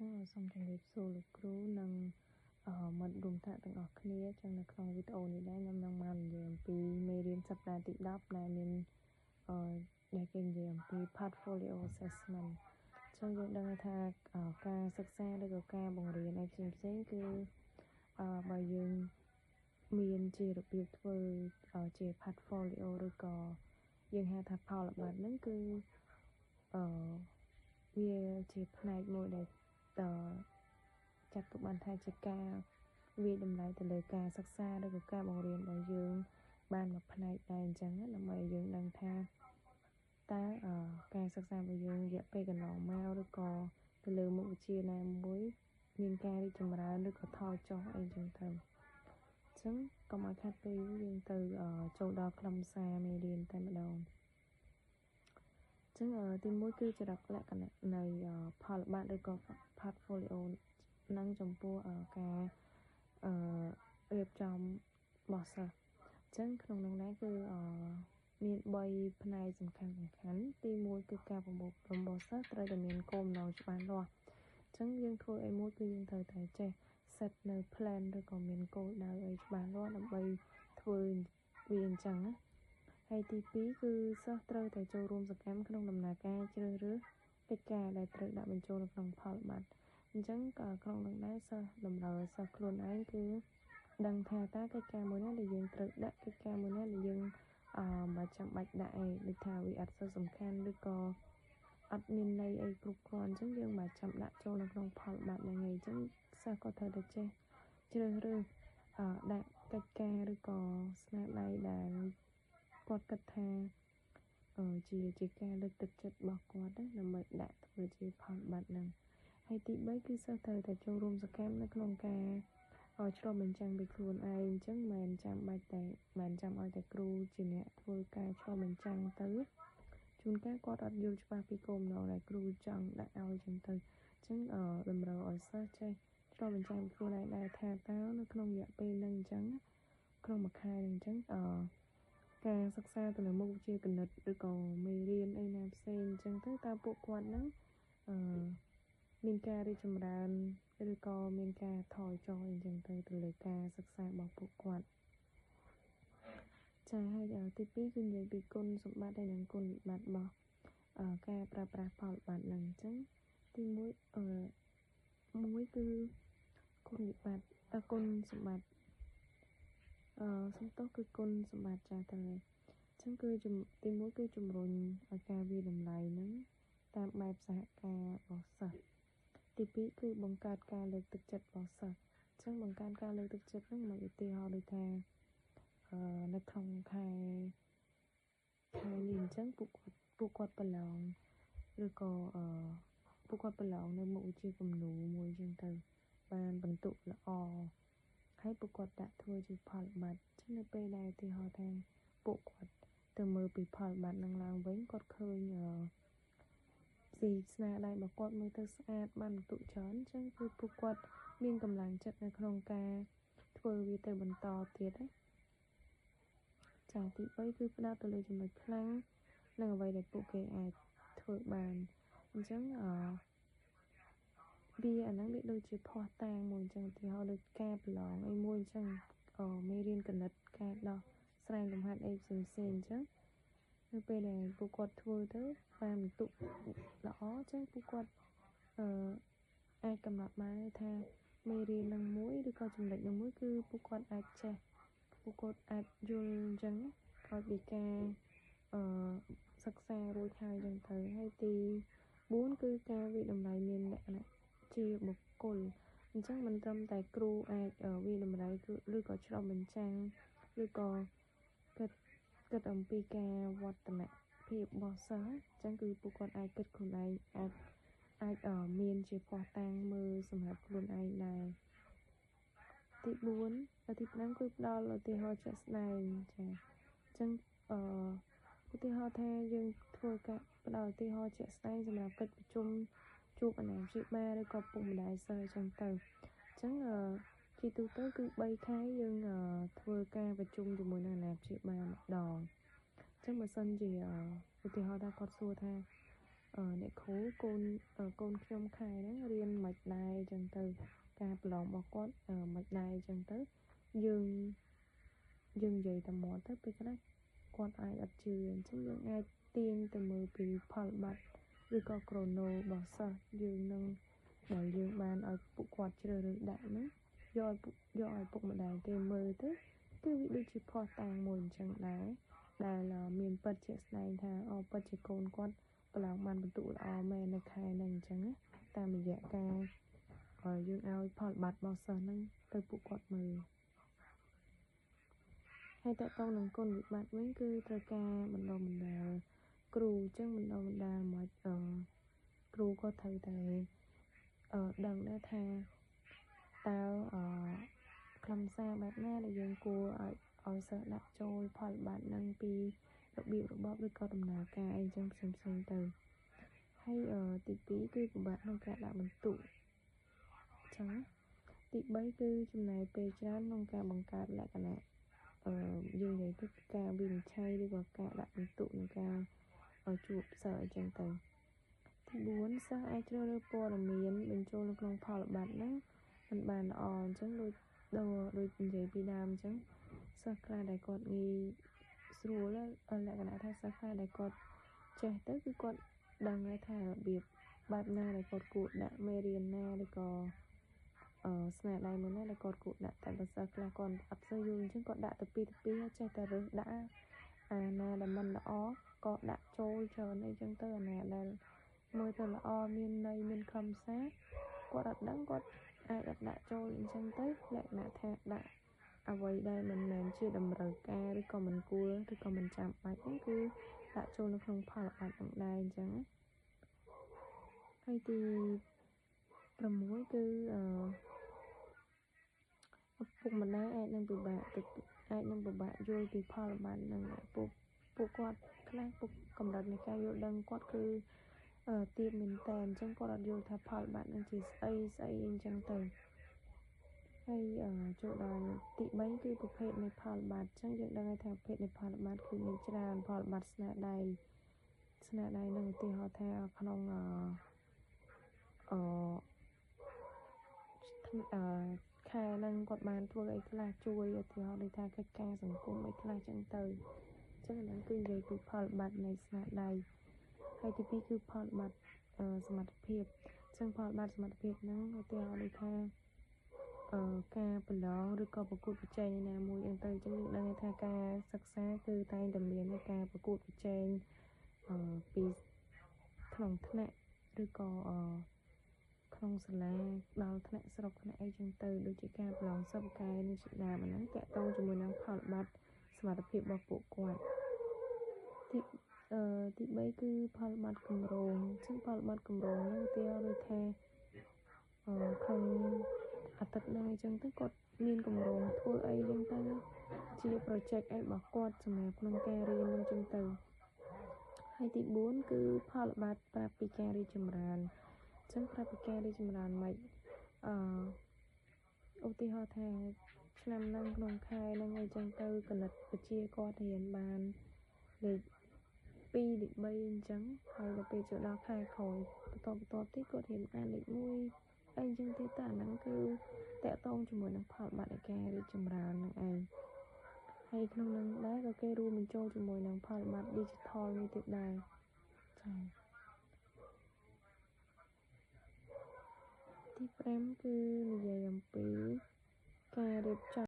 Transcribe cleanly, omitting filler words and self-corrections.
ចឹងសូមជម្រាបសួរលោកគ្រូនិងមិត្តរួមថ្នាក់ទាំងអស់គ្នាចឹងនៅក្នុងវីដេអូនេះដែរខ្ញុំនឹងមកនិយាយអំពីមេរៀនសប្តាហ៍ទី10ដែលមានដែលគេនិយាយអំពី portfolio assessment ចឹងយើងដឹងថាការសិក្សាឬក៏ការបង្រៀនឯផ្សេងៗគឺបើយើងមានជារបៀបធ្វើជា portfolio ឬក៏យើងហៅថាផលប័ណ្ណហ្នឹងគឺវាជាផ្នែកមួយដែលចាត់ទុកបានថាជាការវាយតម្លៃទៅលើការសិក្សាឬក៏ការបង្រៀនរបស់យើងបានមួយផ្នែកដែរអញ្ចឹងដើម្បីយើងដឹងថាតើការសិក្សារបស់យើងរយៈពេលកន្លងមកឬក៏ទៅលើមុខវិជ្ជាណាមួយមានការរីកចម្រើនឬក៏ថយចុះអីចឹងទៅអញ្ចឹងកុំឲ្យខាត់ពេលយើងទៅចូលដល់ខ្លឹមសារមេរៀនតែម្ដងចឹងទី1គឺចរិតលក្ខណៈនៃផលប័ណ្ណឬក៏ portfolio នឹងចំពោះការរៀបចំរបស់សិស្សចឹងក្នុងនោះដែរគឺមាន3ផ្នែកសំខាន់ទី1គឺការប្រមូលផ្តុំរបស់សិស្សត្រូវតែមានគោលបំណងច្បាស់លាស់ចឹងយើងធ្វើអីមួយគឺយើងត្រូវតែចេះ set នៅ plan ឬក៏មានគោលដៅអីច្បាស់លាស់ដើម្បីធ្វើវាអញ្ចឹងណាហើយទី2គឺសិស្សត្រូវតែចូលរួមសកម្មក្នុងដំណើរការជ្រើសរើសកិច្ចការដែលត្រូវដាក់បញ្ចូលនៅក្នុងផលប័ណ្ណអញ្ចឹងក្នុងនោះដែរសិស្សតម្រូវសិស្សខ្លួនឯងគឺដឹងថាតើកិច្ចការមួយណាដែលយើងត្រូវដាក់កិច្ចការមួយណាដែលយើងមិនចាំបាច់ដាក់ឯងដូចថាវាអត់សូវសំខាន់ឬក៏អត់មានន័យអីគ្រប់គ្រាន់អញ្ចឹងយើងមិនចាំដាក់ចូលនៅក្នុងផលប័ណ្ណហ្នឹងឯងអញ្ចឹងសិស្សក៏ត្រូវតែចេះជ្រើសរើសដាក់កិច្ចការឬក៏ស្នាដៃដែលគាត់គិតថាជាការលើកទឹកចិត្តរបស់គាត់ណាដើម្បីដាក់ធ្វើជាផលប័ណ្ណហ្នឹងហើយទី3គឺសិស្សត្រូវតែចូលរួមសកម្មនៅក្នុងការឆ្លុះបញ្ចាំងពីខ្លួនឯងអញ្ចឹងមិនចាំឲ្យតែគ្រូជាអ្នកធ្វើការឆ្លុះបញ្ចាំងទៅជួនកាលគាត់អត់យល់ច្បាស់ពីគោលបំណងដែលគ្រូចង់ដាក់ឲ្យអញ្ចឹងទៅអញ្ចឹងតម្រូវឲ្យសិស្សចេះឆ្លុះបញ្ចាំងពីខ្លួនឯងដែរថាតើនៅក្នុងរយៈពេលហ្នឹងអញ្ចឹងក្នុងមួយខែអញ្ចឹងការសិក្សាទៅលើមុខវិជ្ជាគណិតឬក៏មេរៀនអីណាផ្សេងអញ្ចឹងទៅតើពួកគាត់ហ្នឹងមានការរីកចម្រើនឬក៏មានការថយចុះអីចឹងទៅលើការសិក្សារបស់ពួកគាត់ចាហើយទី2គឺនិយាយពីគុណសម្បត្តិហើយនិងគុណវិបត្តិរបស់ការប្រើប្រាស់ផលប័ណ្ណហ្នឹងអញ្ចឹងទី1មួយគឺគុណវិបត្តិគុណសម្បត្តិសំទោសគឺគុណសម្បត្តិចាស់ទៅហើយអញ្ចឹងគឺទី1គឺជំរុញឲ្យការវាតម្លៃហ្នឹងតាមបែបសហការរបស់សិស្សទី2គឺបង្កើតការលើកទឹកចិត្តរបស់សិស្សអញ្ចឹងបង្កើនការលើកទឹកចិត្តហ្នឹងមកឧទាហរណ៍ដូចថានៅក្នុងខែនេះអញ្ចឹងពួកគាត់ប្រឡងឬក៏ពួកគាត់ប្រឡងនៅមុខវិជ្ជាគំនូរមួយអញ្ចឹងទៅបានបន្ទុកល្អហើយពួកគាត់ដាក់ធ្វើជាផលប័ណ្ណអញ្ចឹងនៅពេលដែលឧទាហរណ៍ថាពួកគាត់ទៅមើលពីផលប័ណ្ណនឹងឡើងវិញគាត់ឃើញពីស្នាដៃរបស់គាត់មើលទៅស្អាតបានបន្ទុកច្រើនអញ្ចឹងគឺពួកគាត់មានកម្លាំងចិត្តនៅក្នុងការធ្វើវាទៅបន្តទៀតណាចាទី3គឺផ្ដោតទៅលើចំណុចខ្លាំងនិងអ្វីដែលពួកគេអាចធ្វើបានអញ្ចឹងវាអាហ្នឹងវាដូចជាភ័ស្តុតាងមួយអញ្ចឹងឧទាហរណ៍ដូចការប្រឡងអីមួយអញ្ចឹងមេរៀនគណិតការដោះស្រាយលំហាត់អីផ្សេងអញ្ចឹងនៅពេលដែលពួកគាត់ធ្វើទៅបានបន្ទុកល្អអញ្ចឹងពួកគាត់អាចកំណត់បានថាមេរៀននឹងមួយឬក៏ចំណុចនឹងមួយគឺពួកគាត់អាចចេះពួកគាត់អាចយល់អញ្ចឹងឲ្យពីការសិក្សារួចហើយអញ្ចឹងទៅហើយទី4គឺការវិតម្លៃមានលក្ខណៈជាបុគ្គលអញ្ចឹងមិនត្រឹមតែគ្រូអាចវិតម្លៃឬក៏ឆ្លុះបញ្ចាំងឬក៏គិតអំពីការវឌ្ឍនភាពរបស់សិស្សអញ្ចឹងគឺពួកគាត់អាចគិតខ្លួនឯងអាចមានជាភស្តុតាងមើលសម្រាប់ខ្លួនឯងដែរទី4ទី5គឺផ្ដល់ឧទាហរណ៍ជាក់ស្ដែងចាអញ្ចឹងឧទាហរណ៍ថាយើងធ្វើការផ្ដល់ឧទាហរណ៍ជាក់ស្ដែងសម្រាប់កិច្ចប្រជុំជួបអាណាព្យាបាលឬក៏ពុកម្ដាយសិស្សអញ្ចឹងទៅអញ្ចឹងជាទូទៅគឺ3ខែយើងធ្វើការប្រជុំជាមួយនឹងអាណាព្យាបាលម្ដងអញ្ចឹងបើសិនជាឧទាហរណ៍ថាគាត់សួរថា អ្នកគ្រូកូនខ្ញុំខែហ្នឹងរៀនមិនដែរអញ្ចឹងទៅការប្រឡងរបស់គាត់មិនដែរអញ្ចឹងទៅយើងនិយាយតែមាត់ទៅពេលខ្លះគាត់អាចអត់ជឿអញ្ចឹងយើងអាចទាញទៅមើលពីផលបត្តិឬក៏ក្រូណូរបស់សិស្សយើងនឹងដែលយើងបានឲ្យពួកគាត់ជ្រើសរើសដាក់ហ្នឹងយកឲ្យពុកម្ដាយគេមើលទៅគឺវាដូចជាភស្តុតាងមួយអញ្ចឹងដែរដែលមានពិតជាក់ស្ដែងថាពិតជាកូនគាត់ប្រឡងបានពិន្ទុល្អមែននៅខែហ្នឹងអញ្ចឹងណាតាមរយៈការយើងឲ្យផលបត្តិរបស់សិស្សហ្នឹងទៅពួកគាត់មើលហើយតើតោងនឹងគុណវិបត្តិវិញគឺត្រូវការបណ្ដុះបណ្ដាលគ្រូអញ្ចឹងបណ្ដុះបណ្ដាលមកគ្រូក៏ត្រូវតែដឹងដែរថាតើខ្លឹមសារបែបណាដែលយើងគួរឲ្យសិស្សដាក់ចូលផលបត្តិនឹងពីរបៀបរបបឬក៏ដំណើរការអីចឹងផ្សេងទៅហើយទី2គឺពិបាកក្នុងការដាក់បន្ទុកចឹងទី3គឺចំណាយពេលច្រើនក្នុងការបង្កើតលក្ខណៈយើងនិយាយទៅការវិនិច្ឆ័យឬក៏ការដាក់បន្ទុកនិងការជួបសិស្សអញ្ចឹងទៅទី4សិស្សអាចជ្រើសរើសព័ត៌មានបញ្ចូលនៅក្នុងផលបត្តិហ្នឹងមិនបានល្អអញ្ចឹងដូចនិយាយពីដើមអញ្ចឹងសិស្សខ្លះដែលគាត់ងាយស្រួលលក្ខណៈថាសិស្សខ្លះដែលគាត់ចេះទៅគឺគាត់ដឹងហើយថារបៀបបែបណាដែលគាត់គួរដាក់មេរៀនណាឬក៏ស្នាដៃមួយណាដែលគាត់គួរដាក់តែបើសិស្សខ្លះគាត់អត់សូវយល់អញ្ចឹងគាត់ដាក់ទៅពីចេះតែរើសដាក់អាណាដែលមិនល្អក៏ដាក់ចូលច្រើនអីចឹងទៅអាណាដែលមើលទៅល្អមានន័យមានខ្លឹមសារគាត់អត់ដឹងគាត់អាចអត់ដាក់ចូលអញ្ចឹងទៅលក្ខណៈថាដាក់អ្វីដែលមិនមែនជាតម្រូវការឬក៏មិនគួរឬក៏មិនចាំបាច់ហ្នឹងគឺដាក់ចូលនៅក្នុងផលបត្តិនឹងដែរអញ្ចឹងហើយទី6គឺឪពុកម្ដាយអាចនឹងពិបាកយល់ពីផលបត្តិនឹងពួកគាត់ខ្លះពុកកម្រិតនៃការយល់ដឹងគាត់គឺទាបមែនតើអញ្ចឹងគាត់អត់យល់ថាផលបត្តិនឹងជាស្អីអញ្ចឹងទៅហើយចូលដល់ទី3គឺប្រភេទនៃផលបត្តិអញ្ចឹងយើងដឹងហើយថាប្រភេទនៃផលបត្តិគឺមានច្រើនផលបត្តិស្នាដៃនឹងឧទាហរណ៍ថាក្នុងខែហ្នឹងគាត់បានធ្វើអីខ្លះជួយឧទាហរណ៍ដូចថាកិច្ចការសង្គមអីខ្លះចឹងទៅចឹងហ្នឹងគឺនិយាយពីផលបត្តិនៃស្នាដៃហើយទី2គឺផលបត្តិសមត្ថភាពចឹងផលបត្តិសមត្ថភាពហ្នឹងឧទាហរណ៍ដូចថាការប្រឡងឬក៏ប្រកួតប្រជែងណាមួយអញ្ចឹងទៅចឹងយើងដឹងថាការសិក្សាគឺតែងតែមានការប្រកួតប្រជែងពីក្នុងថ្នាក់ឬក៏ក្នុងសាលាដល់ថ្នាក់ស្រុកថ្នាក់អីចឹងទៅដូចជាការប្រឡងសិប្បកម្មនេះជាដើមហ្នឹងតាក់ទងជាមួយនឹងផលបត្តិសមត្ថភាពរបស់ពួកគាត់ទី3គឺផលបត្តិគម្រោងซึ่งផលបត្តិគម្រោងហ្នឹងឧទាហរណ៍ដូចថាក្នុងអាទិត្យហ្នឹងអញ្ចឹងទៅគាត់មានគម្រោងធ្វើអីចឹងទៅជា project អីរបស់គាត់សម្រាប់ក្នុងការរៀនហ្នឹងចឹងទៅហើយទី4គឺផលបត្តិប្រាប់ពីការរីកចម្រើនចឹងប្រាប់ពីការរីកចម្រើនមិនឧទាហរណ៍ថាឆ្នាំហ្នឹងក្នុងខែហ្នឹងអីចឹងទៅគណិតវិទ្យាគាត់រៀនបានលេខ2លេខ3អញ្ចឹងហើយដល់ពេលចូលដល់ខែក្រោយបន្តទៀតគាត់រៀនបានលេខ1អីអញ្ចឹងទៀតតែអាហ្នឹងគឺតាក់ទងជាមួយនឹងផលបត្តិនៃការរីកចម្រើនហ្នឹងឯងហើយក្នុងហ្នឹងដែរក៏គេរួមបញ្ចូលជាមួយនឹងផលបត្តិ digital នេះទៀតដែរចាទី5គឺនិយាយអំពីការរៀបចំ